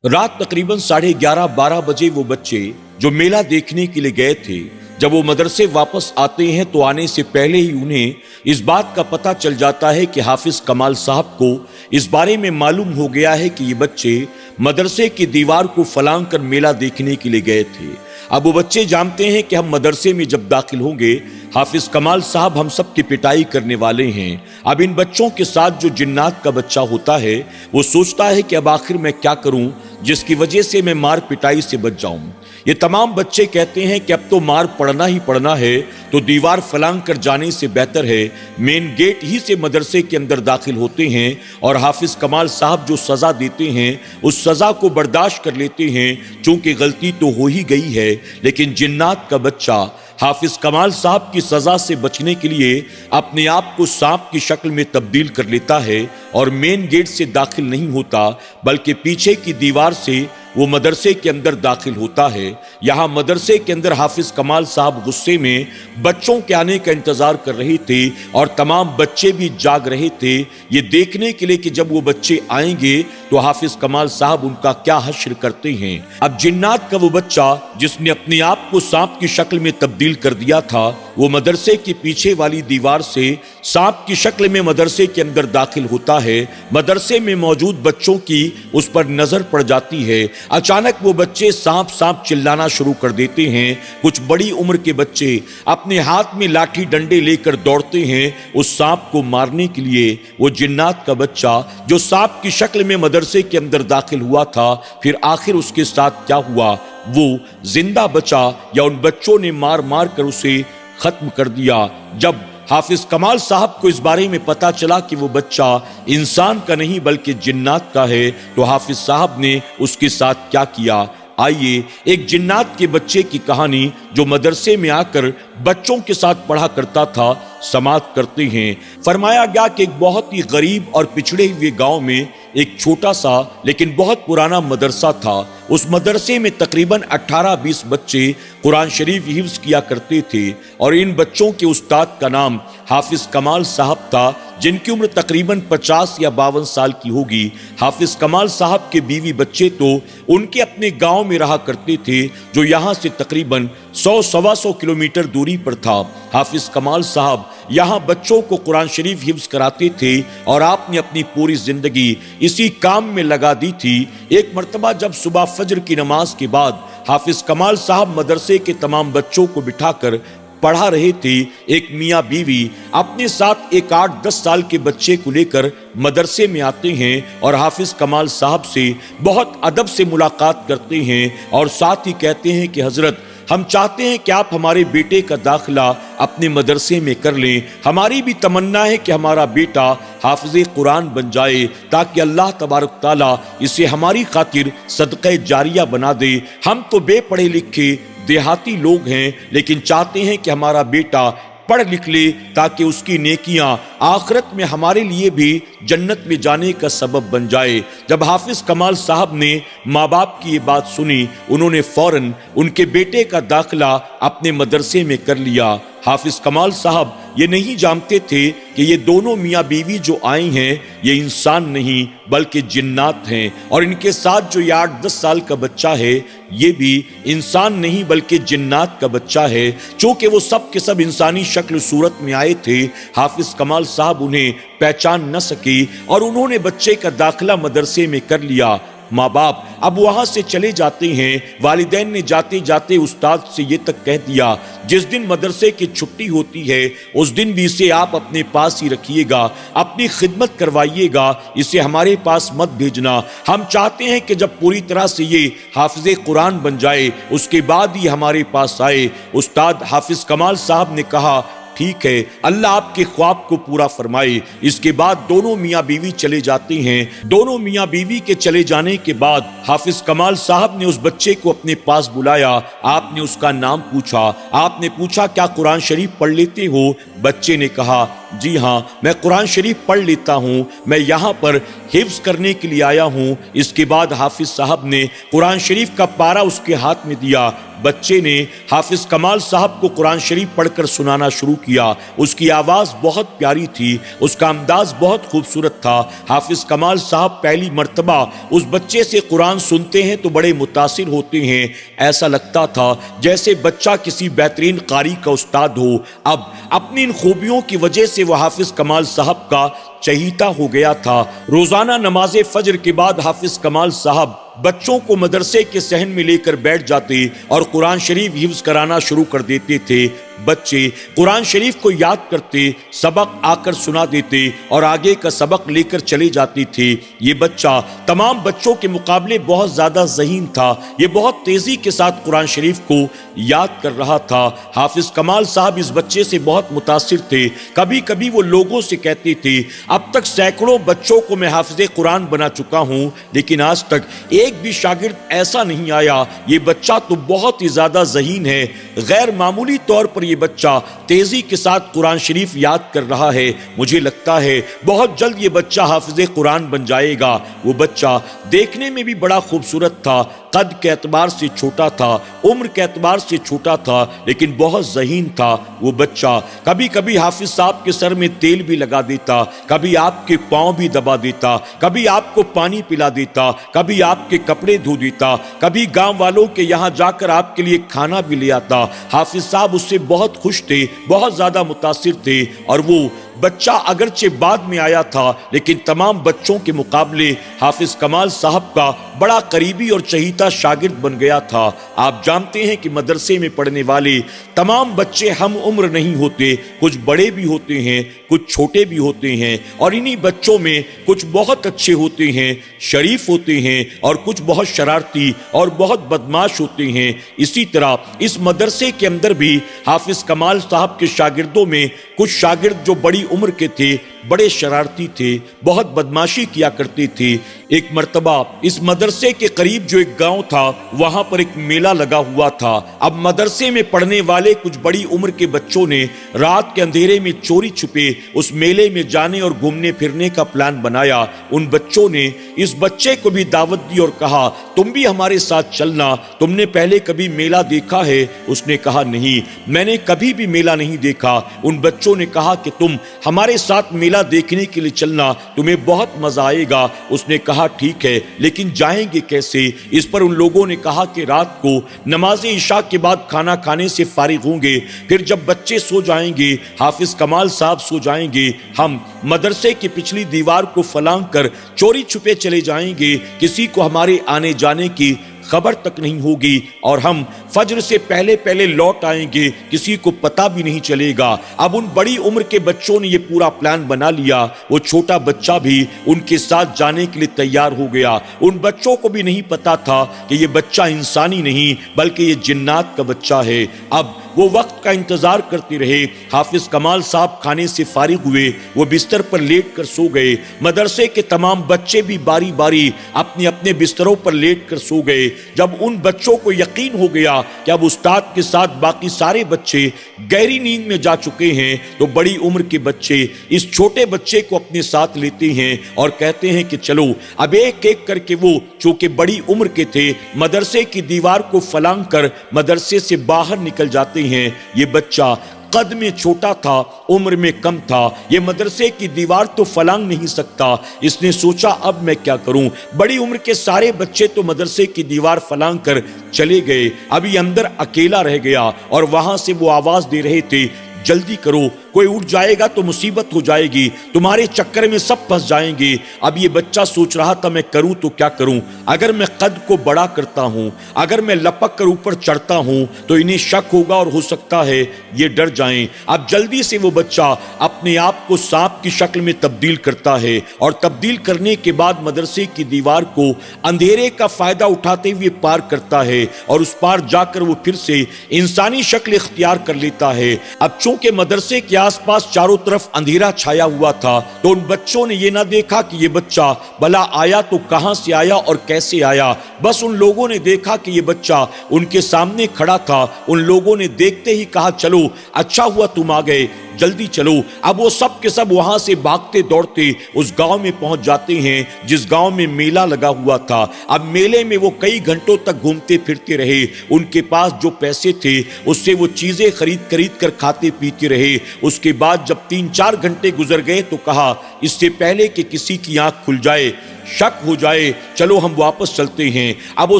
रात तकरीबन 11:30-12 बजे वो बच्चे जो मेला देखने के लिए गए थे, जब वो मदरसे वापस आते हैं तो आने से पहले ही उन्हें इस बात का पता चल जाता है कि हाफिज कमाल साहब को इस बारे में मालूम हो गया है कि ये बच्चे मदरसे की दीवार को फलांग कर मेला देखने के लिए गए थे। अब वो बच्चे जानते हैं कि हम मदरसे में जब दाखिल होंगे हाफिज कमाल साहब हम सब की पिटाई करने वाले हैं। अब इन बच्चों के साथ जो जिन्नात का बच्चा होता है वो सोचता है कि अब आखिर मैं क्या करूं जिसकी वजह से मैं मार पिटाई से बच जाऊं। ये तमाम बच्चे कहते हैं कि अब तो मार पड़ना ही पड़ना है, तो दीवार फलांग कर जाने से बेहतर है मेन गेट ही से मदरसे के अंदर दाखिल होते हैं और हाफिज कमाल साहब जो सजा देते हैं उस सजा को बर्दाश्त कर लेते हैं। चूंकि गलती तो हो ही गई है, लेकिन जिन्नात का बच्चा हाफिज कमाल साहब की सजा से बचने के लिए अपने आप को सांप की शक्ल में तब्दील कर लेता है और मेन गेट से दाखिल नहीं होता, बल्कि पीछे की दीवार से वो मदरसे के अंदर दाखिल होता है। यहाँ मदरसे के अंदर हाफिज कमाल साहब गुस्से में बच्चों के आने का इंतजार कर रहे थे और तमाम बच्चे भी जाग रहे थे ये देखने के लिए कि जब वो बच्चे आएंगे तो हाफिज कमाल साहब उनका क्या हश्र करते हैं। अब जिन्नात का वो बच्चा जिसने अपने आप को सांप की शक्ल में तब्दील कर दिया था, वो मदरसे के पीछे वाली दीवार से सांप की शक्ल में मदरसे के अंदर दाखिल होता है। मदरसे में मौजूद बच्चों की उस पर नजर पड़ जाती है। अचानक वो बच्चे सांप सांप चिल्लाना शुरू कर देते हैं। कुछ बड़ी उम्र के बच्चे अपने हाथ में लाठी डंडे लेकर दौड़ते हैं उस सांप को मारने के लिए। वो जिन्नात का बच्चा जो सांप की शक्ल में मदरसे के अंदर दाखिल हुआ था, फिर आखिर उसके साथ क्या हुआ, वो जिंदा बचा या उन बच्चों ने मार मार कर उसे खत्म कर दिया। जब हाफिज कमाल साहब को इस बारे में पता चला कि वो बच्चा इंसान का नहीं बल्कि जिन्नात का है, तो हाफिज साहब ने उसके साथ क्या किया, आइए एक जिन्नात के बच्चे की कहानी जो मदरसे में आकर बच्चों के साथ पढ़ा करता था समाप्त करते हैं। फरमाया गया कि एक बहुत ही गरीब और पिछड़े हुए गांव में एक छोटा सा लेकिन बहुत पुराना मदरसा था। उस मदरसे में तकरीबन 18-20 बच्चे कुरान शरीफ हिफ्ज किया करते थे और इन बच्चों के उस्ताद का नाम हाफिज कमाल साहब था, जिनकी उम्र तकरीबन 50 या 52 साल की होगी। हाफिज कमाल साहब के बीवी बच्चे तो उनके अपने गांव में रहा करते थे जो यहाँ से तकरीबन 100-125 किलोमीटर दूरी पर था। हाफिज कमाल साहब यहाँ बच्चों को कुरान शरीफ हिफ्ज कराते थे और आपने अपनी पूरी जिंदगी इसी काम में लगा दी थी। एक मर्तबा जब सुबह फजर की नमाज के बाद हाफिज कमाल साहब मदरसे के तमाम बच्चों को बिठाकर पढ़ा रहे थे, एक मियाँ बीवी अपने साथ एक 8-10 साल के बच्चे को लेकर मदरसे में आते हैं और हाफिज कमाल साहब से बहुत अदब से मुलाकात करते हैं और साथ ही कहते हैं कि हजरत, हम चाहते हैं कि आप हमारे बेटे का दाखिला अपने मदरसे में कर लें। हमारी भी तमन्ना है कि हमारा बेटा हाफिज कुरान बन जाए ताकि अल्लाह तबारक ताला इसे हमारी खातिर सदक़े जारिया बना दे। हम तो बेपढ़े लिखे देहाती लोग हैं, लेकिन चाहते हैं कि हमारा बेटा पढ़ लिख ले ताकि उसकी नेकियां आखिरत में हमारे लिए भी जन्नत में जाने का सबब बन जाए। जब हाफिज कमाल साहब ने माँ बाप की ये बात सुनी, उन्होंने फौरन उनके बेटे का दाखिला अपने मदरसे में कर लिया। हाफिज कमाल साहब ये नहीं जानते थे कि ये दोनों मियाँ बीवी जो आई हैं ये इंसान नहीं बल्कि जिन्नात हैं, और इनके साथ जो ये 8-10 साल का बच्चा है ये भी इंसान नहीं बल्कि जिन्नात का बच्चा है। चूंकि वो सब के सब इंसानी शक्ल सूरत में आए थे, हाफिज कमाल साहब उन्हें पहचान न सके और उन्होंने बच्चे का दाखिला मदरसे में कर लिया। माँ बाप अब वहां से चले जाते हैं। वालिदैन ने जाते जाते उस्ताद से ये तक कह दिया, जिस दिन मदरसे की छुट्टी होती है उस दिन भी इसे आप अपने पास ही रखिएगा, अपनी खिदमत करवाइएगा, इसे हमारे पास मत भेजना। हम चाहते हैं कि जब पूरी तरह से ये हाफिज कुरान बन जाए उसके बाद ही हमारे पास आए। उस्ताद हाफिज कमाल साहब ने कहा, ठीक है, अल्लाह आपके ख्वाब को पूरा फरमाए। इसके बाद दोनों मियाँ बीवी चले जाते हैं। दोनों मियाँ बीवी के चले जाने के बाद हाफिज कमाल साहब ने उस बच्चे को अपने पास बुलाया। आपने उसका नाम पूछा, आपने पूछा क्या कुरान शरीफ पढ़ लेते हो? बच्चे ने कहा جی ہاں میں قرآن شریف پڑھ لیتا ہوں، میں یہاں پر حفظ کرنے کے لیے آیا ہوں۔ اس کے بعد حافظ صاحب نے قرآن شریف کا پارہ اس کے ہاتھ میں دیا۔ بچے نے حافظ کمال صاحب کو قرآن شریف پڑھ کر سنانا شروع کیا۔ اس کی آواز بہت پیاری تھی، اس کا انداز بہت خوبصورت تھا۔ حافظ کمال صاحب پہلی مرتبہ اس بچے سے قرآن سنتے ہیں تو بڑے متاثر ہوتے ہیں۔ ایسا لگتا تھا جیسے بچہ کسی بہترین قاری کا استاد ہو۔ اب اپنی ان خوبیوں کی وجہ سے وہ حافظ کمال صاحب کا چہیتا ہو گیا تھا۔ روزانہ نماز فجر کے بعد حافظ کمال صاحب بچوں کو مدرسے کے صحن میں لے کر بیٹھ جاتے اور قرآن شریف حفظ کرانا شروع کر دیتے تھے۔ بچے قرآن شریف کو یاد کرتے، سبق آ کر سنا دیتے اور آگے کا سبق لے کر چلے جاتے تھے۔ یہ بچہ تمام بچوں کے مقابلے بہت زیادہ ذہین تھا۔ یہ بہت تیزی کے ساتھ قرآن شریف کو یاد کر رہا تھا۔ حافظ کمال صاحب اس بچے سے بہت متاثر تھے۔ کبھی کبھی وہ لوگوں سے کہتے تھے، اب تک سینکڑوں بچوں کو میں حافظ قرآن بنا چکا ہوں، لیکن آج تک ایک بھی شاگرد ایسا نہیں آیا۔ یہ بچہ تو بہت ہی زیادہ ذہین ہے۔ غیر معمولی طور پر یہ بچہ تیزی کے ساتھ قرآن شریف یاد کر رہا ہے۔ مجھے لگتا ہے بہت جلد یہ بچہ حافظ قرآن بن جائے گا۔ وہ بچہ دیکھنے میں بھی بڑا خوبصورت تھا، قد کے اعتبار سے چھوٹا تھا، عمر کے اعتبار سے چھوٹا تھا، لیکن بہت ذہین تھا۔ وہ بچہ کبھی کبھی حافظ صاحب کے سر میں تیل بھی لگا دیتا، کبھی آپ کے پاؤں بھی دبا دیتا، کبھی آپ کو پانی پلا دیتا، کبھی آپ کے کپڑے دھو دیتا، کبھی گاؤں والوں کے یہاں جا کر آپ کے لیے کھانا بھی لے آتا۔ حافظ صاحب اس سے بہت خوش تھے، بہت زیادہ متاثر تھے، اور وہ بچہ اگرچہ بعد میں آیا تھا لیکن تمام بچوں کے مقابلے حافظ کمال صاحب کا بڑا قریبی اور چہیتا شاگرد بن گیا تھا۔ آپ جانتے ہیں کہ مدرسے میں پڑھنے والے تمام بچے ہم عمر نہیں ہوتے، کچھ بڑے بھی ہوتے ہیں، کچھ چھوٹے بھی ہوتے ہیں، اور انہی بچوں میں کچھ بہت اچھے ہوتے ہیں، شریف ہوتے ہیں، اور کچھ بہت شرارتی اور بہت بدماش ہوتے ہیں۔ اسی طرح اس مدرسے کے اندر بھی حافظ کمال صاحب کے شاگردوں میں کچھ شاگرد جو بڑی عمر کے تھے، بڑے شرارتی تھے، بہت بدماشی کیا کرتے تھے۔ ایک مرتبہ اس مدرسے کے قریب جو ایک گاؤں تھا، وہاں پر ایک میلہ لگا ہوا تھا۔ اب مدرسے میں پڑھنے والے کچھ بڑی عمر کے بچوں نے رات کے اندھیرے میں چوری چھپے اس میلے میں جانے اور گھومنے پھرنے کا پلان بنایا۔ ان بچوں نے اس بچے کو بھی دعوت دی اور کہا، تم بھی ہمارے ساتھ چلنا، تم نے پہلے کبھی میلہ دیکھا ہے؟ اس نے کہا، نہیں، میں نے کبھی بھی میلہ نہیں دیکھا۔ ان بچوں نے کہا کہ تم ہمارے ساتھ میلہ دیکھنے کے لیے چلنا، تمہیں بہت مزہ آئے گا۔ اس نے کہا، ٹھیک ہے، لیکن جائیں گے کیسے؟ اس پر ان لوگوں نے کہا کہ رات کو نماز عشاء کے بعد کھانا کھانے سے فارغ ہوں گے، پھر جب بچے سو جائیں گے، حافظ کمال صاحب سو جائیں گے، ہم مدرسے کی پچھلی دیوار کو پھلانگ کر چوری چھپے چلے جائیں گے، کسی کو ہمارے آنے جانے کی خبر تک نہیں ہوگی، اور ہم فجر سے پہلے پہلے لوٹ آئیں گے، کسی کو پتہ بھی نہیں چلے گا۔ اب ان بڑی عمر کے بچوں نے یہ پورا پلان بنا لیا۔ وہ چھوٹا بچہ بھی ان کے ساتھ جانے کے لیے تیار ہو گیا۔ ان بچوں کو بھی نہیں پتا تھا کہ یہ بچہ انسانی نہیں بلکہ یہ جنات کا بچہ ہے۔ اب وہ وقت کا انتظار کرتے رہے۔ حافظ کمال صاحب کھانے سے فارغ ہوئے، وہ بستر پر لیٹ کر سو گئے۔ مدرسے کے تمام بچے بھی باری باری اپنے اپنے بستروں پر لیٹ کر سو گئے۔ جب ان بچوں کو یقین ہو گیا کہ اب استاد کے ساتھ باقی سارے بچے گہری نیند میں جا چکے ہیں، تو بڑی عمر کے بچے اس چھوٹے بچے کو اپنے ساتھ لیتے ہیں اور کہتے ہیں کہ چلو اب ایک ایک کر کے، وہ چونکہ بڑی عمر کے تھے، مدرسے کی دیوار کو پھلانگ کر مدرسے سے باہر نکل جاتے ہیں۔ یہ بچہ قد میں چھوٹا تھا، عمر میں کم تھا، یہ مدرسے کی دیوار تو پھلانگ نہیں سکتا۔ اس نے سوچا، اب میں کیا کروں؟ بڑی عمر کے سارے بچے تو مدرسے کی دیوار پھلانگ کر چلے گئے، اب یہ اندر اکیلا رہ گیا، اور وہاں سے وہ آواز دے رہے تھے، جلدی کرو، کوئی اٹھ جائے گا تو مصیبت ہو جائے گی، تمہارے چکر میں سب پھنس جائیں گے۔ اب یہ بچہ سوچ رہا تھا، میں کروں تو کیا کروں؟ اگر میں قد کو بڑا کرتا ہوں، اگر میں لپک کر اوپر چڑھتا ہوں تو انہیں شک ہوگا اور ہو سکتا ہے یہ ڈر جائیں۔ اب جلدی سے وہ بچہ اپنے آپ کو سانپ کی شکل میں تبدیل کرتا ہے، اور تبدیل کرنے کے بعد مدرسے کی دیوار کو اندھیرے کا فائدہ اٹھاتے ہوئے پار کرتا ہے، اور اس پار جا کر وہ پھر سے انسانی شکل اختیار کر لیتا ہے۔ اب چونکہ مدرسے کے آس پاس چاروں طرف اندھیرا چھایا ہوا تھا، تو ان بچوں نے یہ نہ دیکھا کہ یہ بچہ بھلا آیا تو کہاں سے آیا اور کیسے آیا۔ بس ان لوگوں نے دیکھا کہ یہ بچہ ان کے سامنے کھڑا تھا۔ ان لوگوں نے دیکھتے ہی کہا، چلو اچھا ہوا تم آ گئے، जल्दी चलो। अब वो सब के सब वहां से भागते दौड़ते उस गांव में पहुंच जाते हैं जिस गांव में मेला लगा हुआ था। अब मेले में वो कई घंटों तक घूमते फिरते रहे। उनके पास जो पैसे थे उससे वो चीजें खरीद कर खाते पीते रहे। उसके बाद जब 3-4 घंटे गुजर गए तो कहा, इससे पहले कि किसी की आंख खुल जाए, शक हो जाए, चलो हम वापस चलते हैं। अब वो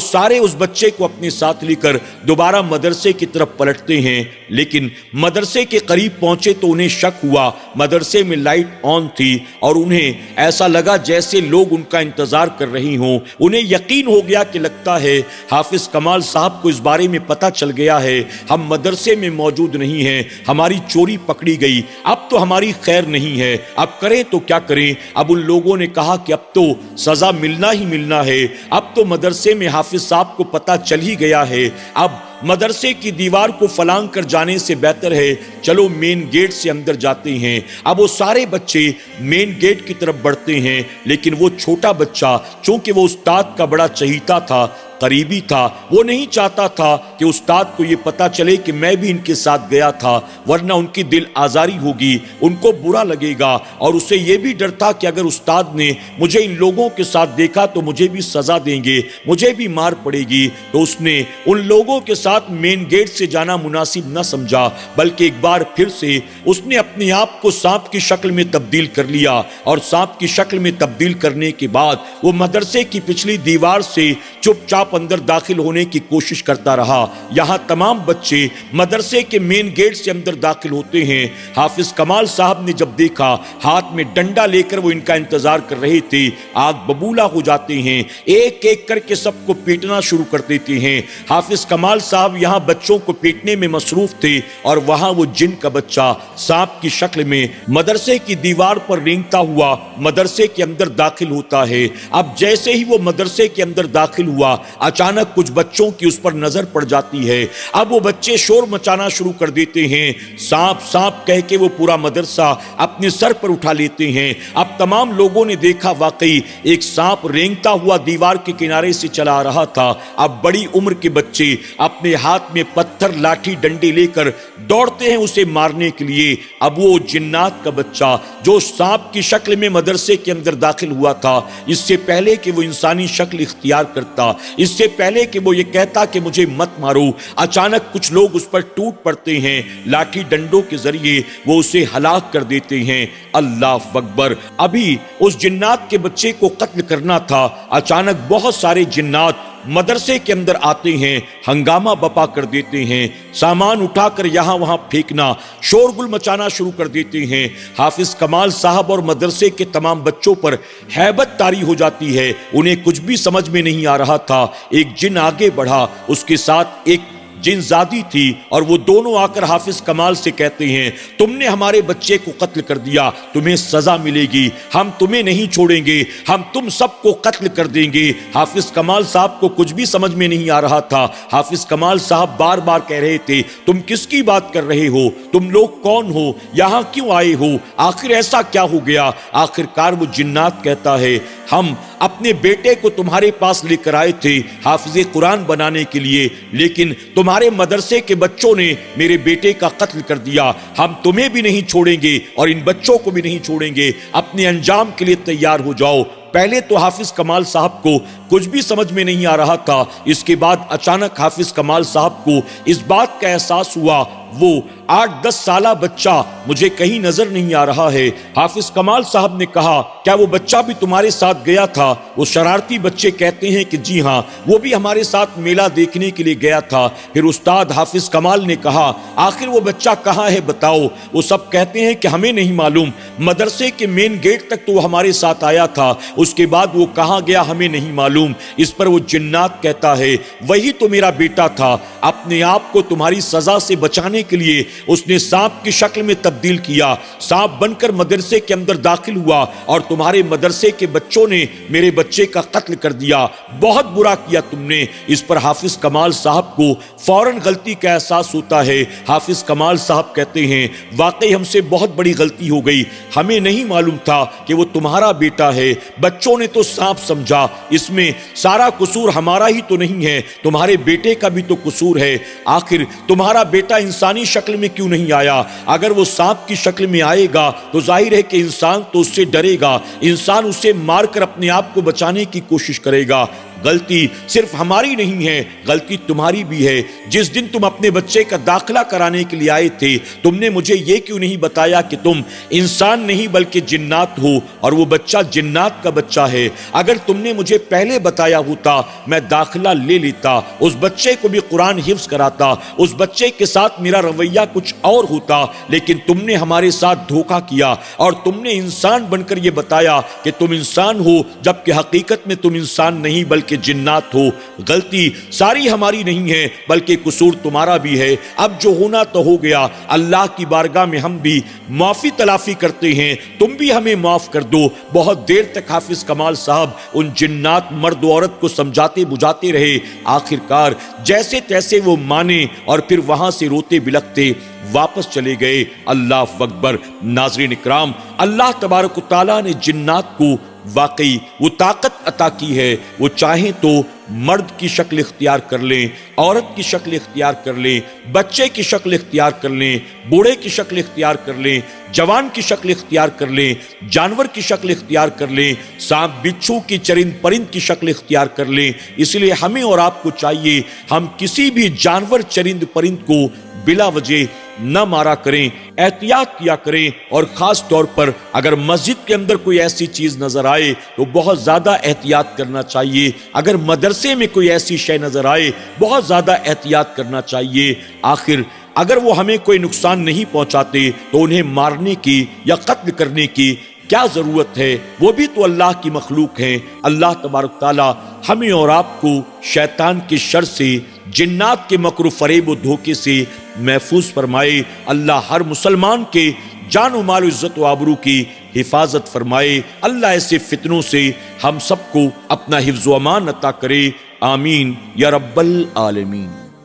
सारे उस बच्चे को अपने साथ लेकर दोबारा मदरसे की तरफ पलटते हैं। लेकिन मदरसे के करीब पहुंचे तो उन्हें शक हुआ। मदरसे में लाइट ऑन थी और उन्हें ऐसा लगा जैसे लोग उनका इंतजार कर रही हों। उन्हें यकीन हो गया कि लगता है हाफिज कमाल साहब को इस बारे में पता चल गया है, हम मदरसे में मौजूद नहीं हैं, हमारी चोरी पकड़ी गई, अब तो हमारी खैर नहीं है, अब करें तो क्या करें। अब उन लोगों ने कहा कि अब तो सजा मिलना ही मिलना है, अब तो मदरसे में हाफिज साहब को पता चल ही गया है, अब मदरसे की दीवार को फलांग कर जाने से बेहतर है चलो मेन गेट से अंदर जाते हैं। अब वो सारे बच्चे मेन गेट की तरफ बढ़ते हैं, लेकिन वो छोटा बच्चा चूंकि वो उस्ताद का बड़ा चहीता था, करीबी था, वो नहीं चाहता था कि उस्ताद को ये पता चले कि मैं भी इनके साथ गया था, वरना उनकी दिल आजारी होगी, उनको बुरा लगेगा। और उसे ये भी डर था कि अगर उस्ताद ने मुझे इन लोगों के साथ देखा तो मुझे भी सजा देंगे, मुझे भी मार पड़ेगी। तो उसने उन लोगों के साथ मेन गेट से जाना मुनासिब न समझा, बल्कि एक बार फिर से उसने अपने आप को सांप की शक्ल में तब्दील कर लिया। और सांप की शक्ल में तब्दील करने के बाद वो मदरसे की पिछली दीवार से चुपचाप अंदर दाखिल होने की कोशिश करता रहा। यहां तमाम बच्चे मदरसे के मेन गेट से अंदर दाखिल होते हैं। हाफिज कमाल साहब ने जब देखा, हाथ में डंडा लेकर वो इनका इंतजार कर रहे थे, आग बबूला हो जाते हैं, एक एक करके सबको पीटना शुरू कर देते हैं। हाफिज कमाल साहब यहां बच्चों को पीटने में मसरूफ थे और वहां वो जिन का बच्चा सांप की शक्ल में मदरसे की दीवार पर रेंगता हुआ मदरसे के अंदर दाखिल होता है। अब जैसे ही वो मदरसे के अंदर दाखिल हुआ, अचानक कुछ बच्चों की उस पर नजर पड़ जाती है। अब वो बच्चे शोर मचाना शुरू कर देते हैं, सांप सांप कह के वो पूरा मदरसा अपने सर पर उठा लेते हैं। अब तमाम लोगों ने देखा वाकई एक सांप रेंगता हुआ दीवार के किनारे से चला आ रहा था। अब बड़ी उम्र के बच्चे अपने हाथ में पत्थर, लाठी, डंडे लेकर दौड़ते हैं उसे मारने के लिए। अब वो जिन्नात का बच्चा जो सांप की शक्ल में मदरसे के अंदर दाखिल हुआ था, इससे पहले कि वो इंसानी शक्ल इख्तियार करता, इससे पहले कि वो ये कहता कि मुझे मत मारो, अचानक कुछ लोग उस पर टूट पड़ते हैं, लाठी डंडों के जरिए वो उसे हलाक कर देते हैं। अल्लाह अकबर। अभी उस जिन्नात के बच्चे को कत्ल करना था, अचानक बहुत सारे जिन्नात मदरसे के अंदर आते हैं, हंगामा बपा कर देते हैं, सामान उठाकर यहां वहां फेंकना, शोरगुल मचाना शुरू कर देते हैं। हाफिज कमाल साहब और मदरसे के तमाम बच्चों पर हैबत तारी हो जाती है। उन्हें कुछ भी समझ में नहीं आ रहा था। एक जिन आगे बढ़ा, उसके साथ एक जिनजादी थी और वो दोनों आकर हाफिज कमाल से कहते हैं, तुमने हमारे बच्चे को कत्ल कर दिया, तुम्हें सजा मिलेगी, हम तुम्हें नहीं छोड़ेंगे, हम तुम सबको कत्ल कर देंगे। हाफिज कमाल साहब को कुछ भी समझ में नहीं आ रहा था। हाफिज कमाल साहब बार बार कह रहे थे, तुम किसकी बात कर रहे हो, तुम लोग कौन हो, यहां क्यों आए हो, आखिर ऐसा क्या हो गया। आखिरकार वो जिन्नात कहता है, हम अपने बेटे को तुम्हारे पास लेकर आए थे हाफिज कुरान बनाने के लिए, लेकिन तुम्हारे मदरसे के बच्चों ने मेरे बेटे का कत्ल कर दिया। हम तुम्हें भी नहीं छोड़ेंगे और इन बच्चों को भी नहीं छोड़ेंगे, अपने अंजाम के लिए तैयार हो जाओ। पहले तो हाफिज कमाल साहब को कुछ भी समझ में नहीं आ रहा था। इसके बाद अचानक हाफिज कमाल साहब को इस बात का एहसास हुआ, वो 8-10 साला बच्चा मुझे कहीं नजर नहीं आ रहा है। हाफिज कमाल साहब ने कहा, क्या वो बच्चा भी तुम्हारे साथ गया था। वो शरारती बच्चे कहते हैं कि जी हाँ, वो भी हमारे साथ मेला देखने के लिए गया था। फिर उस्ताद हाफिज कमाल ने कहा, आखिर वो बच्चा कहाँ है बताओ। वो सब कहते हैं कि हमें नहीं मालूम, मदरसे के मेन गेट तक तो वो हमारे साथ आया था, उसके बाद वो कहाँ गया हमें नहीं मालूम। इस पर वो जिन्नात कहता है, वही तो मेरा बेटा था, अपने आप को तुम्हारी सजा से बचाने के लिए उसने सांप की शक्ल में तब्दील किया, सांप बनकर मदरसे के अंदर दाखिल हुआ और तुम्हारे मदरसे के बच्चों ने मेरे बच्चे का कत्ल कर दिया, बहुत बुरा किया तुमने। इस पर हाफिज कमाल साहब को फौरन गलती का एहसास होता है। हाफिज कमाल साहब कहते हैं, वाकई हमसे बहुत बड़ी गलती हो गई, हमें नहीं मालूम था कि वो तुम्हारा बेटा है, बच्चों ने तो सांप समझा, इसमें सारा कसूर हमारा ही तो नहीं है, तुम्हारे बेटे का भी तो कसूर है। आखिर तुम्हारा बेटा इंसानी शक्ल में میں کیوں نہیں آیا؟ اگر وہ سانپ کی شکل میں آئے گا تو ظاہر ہے کہ انسان تو اس سے ڈرے گا، انسان اسے مار کر اپنے آپ کو بچانے کی کوشش کرے گا۔ غلطی صرف ہماری نہیں ہے، غلطی تمہاری بھی ہے۔ جس دن تم اپنے بچے کا داخلہ کرانے کے لیے آئے تھے، تم نے مجھے یہ کیوں نہیں بتایا کہ تم انسان نہیں بلکہ جنات ہو اور وہ بچہ جنات کا بچہ ہے؟ اگر تم نے مجھے پہلے بتایا ہوتا میں داخلہ لے لیتا، اس بچے کو بھی قرآن حفظ کراتا، اس بچے کے ساتھ میرا رویہ کچھ اور ہوتا، لیکن تم نے ہمارے ساتھ دھوکہ کیا اور تم نے انسان بن کر یہ بتایا کہ تم انسان ہو، جبکہ حقیقت میں تم انسان نہیں بلکہ جنات ہو۔ غلطی ساری ہماری نہیں ہے بلکہ قصور تمہارا بھی ہے۔ اب جو ہونا تو ہو گیا، اللہ کی بارگاہ میں ہم بھی معافی تلافی کرتے ہیں، تم بھی ہمیں معاف کر دو۔ بہت دیر تک حافظ کمال صاحب ان جنات مرد و عورت کو سمجھاتے بجھاتے رہے، آخر کار جیسے تیسے وہ مانے اور پھر وہاں سے روتے بلکتے واپس چلے گئے۔ اللہ اکبر۔ ناظرین اکرام، اللہ تبارک و تعالیٰ نے جنات کو واقعی وہ طاقت عطا کی ہے، وہ چاہیں تو مرد کی شکل اختیار کر لیں، عورت کی شکل اختیار کر لیں، بچے کی شکل اختیار کر لیں، بوڑھے کی شکل اختیار کر لیں، جوان کی شکل اختیار کر لیں، جانور کی شکل اختیار کر لیں، سانپ بچھو کی چرند پرند کی شکل اختیار کر لیں۔ اس لیے ہمیں اور آپ کو چاہیے ہم کسی بھی جانور چرند پرند کو بلا وجہ نہ مارا کریں، احتیاط کیا کریں، اور خاص طور پر اگر مسجد کے اندر کوئی ایسی چیز نظر آئے تو بہت زیادہ احتیاط کرنا چاہیے۔ اگر مدرسے میں کوئی ایسی شے نظر آئے بہت زیادہ احتیاط کرنا چاہیے۔ آخر اگر وہ ہمیں کوئی نقصان نہیں پہنچاتے تو انہیں مارنے کی یا قتل کرنے کی کیا ضرورت ہے؟ وہ بھی تو اللہ کی مخلوق ہیں۔ اللہ تبارک تعالیٰ ہمیں اور آپ کو شیطان کے شر سے، جنات کے مکر و فریب و دھوکے سے محفوظ فرمائے۔ اللہ ہر مسلمان کے جان و مال و عزت و آبرو کی حفاظت فرمائے۔ اللہ ایسے فتنوں سے ہم سب کو اپنا حفظ و امان عطا کرے۔ آمین یا رب العالمین۔